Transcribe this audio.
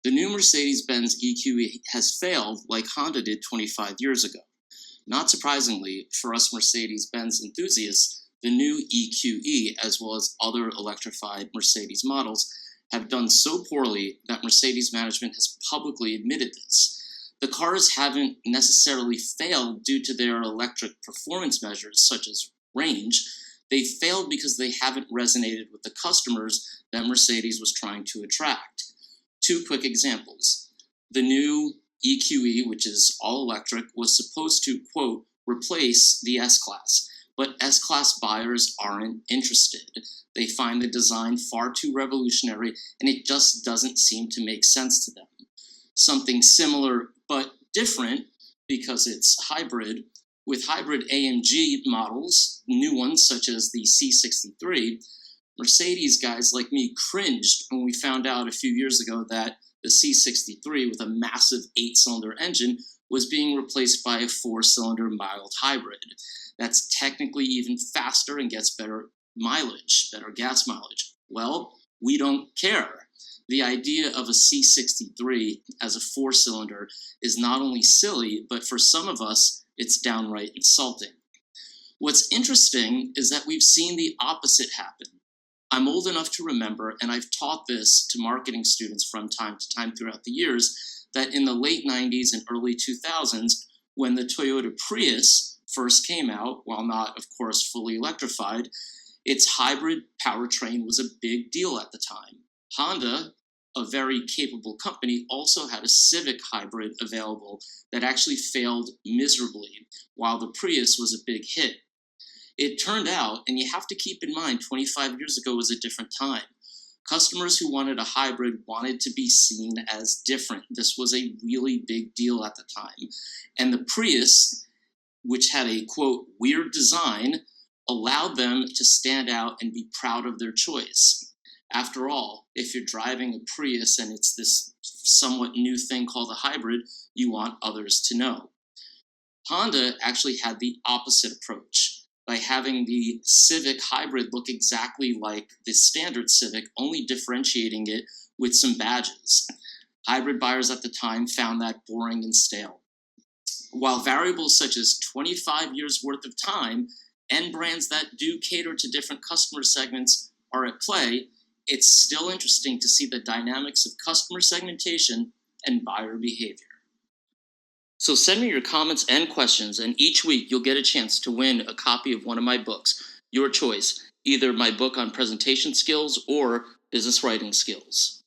The new Mercedes-Benz EQE has failed like Honda did 25 years ago. Not surprisingly, for us Mercedes-Benz enthusiasts, the new EQE, as well as other electrified Mercedes models, have done so poorly that Mercedes management has publicly admitted this. The cars haven't necessarily failed due to their electric performance measures, such as range. They failed because they haven't resonated with the customers that Mercedes was trying to attract. Two quick examples. The new EQE, which is all electric, was supposed to, quote, replace the S-Class, but S-Class buyers aren't interested. They find the design far too revolutionary, and it just doesn't seem to make sense to them. Something similar but different, because it's hybrid, with hybrid AMG models, new ones such as the C63, Mercedes guys like me cringed when we found out a few years ago that the C63 with a massive 8-cylinder engine was being replaced by a 4-cylinder mild hybrid. That's technically even faster and gets better mileage, better gas mileage. Well, we don't care. The idea of a C63 as a 4-cylinder is not only silly, but for some of us, it's downright insulting. What's interesting is that we've seen the opposite happen. I'm old enough to remember, and I've taught this to marketing students from time to time throughout the years, that in the late 90s and early 2000s, when the Toyota Prius first came out, while not, of course, fully electrified, its hybrid powertrain was a big deal at the time. Honda, a very capable company, also had a Civic hybrid available that actually failed miserably, while the Prius was a big hit. It turned out, and you have to keep in mind, 25 years ago was a different time. Customers who wanted a hybrid wanted to be seen as different. This was a really big deal at the time. And the Prius, which had a, quote, weird design, allowed them to stand out and be proud of their choice. After all, if you're driving a Prius and it's this somewhat new thing called a hybrid, you want others to know. Honda actually had the opposite approach, by having the Civic hybrid look exactly like the standard Civic, only differentiating it with some badges. Hybrid buyers at the time found that boring and stale. While variables such as 25 years worth of time and brands that do cater to different customer segments are at play, it's still interesting to see the dynamics of customer segmentation and buyer behavior. So send me your comments and questions, and each week you'll get a chance to win a copy of one of my books, your choice, either my book on presentation skills or business writing skills.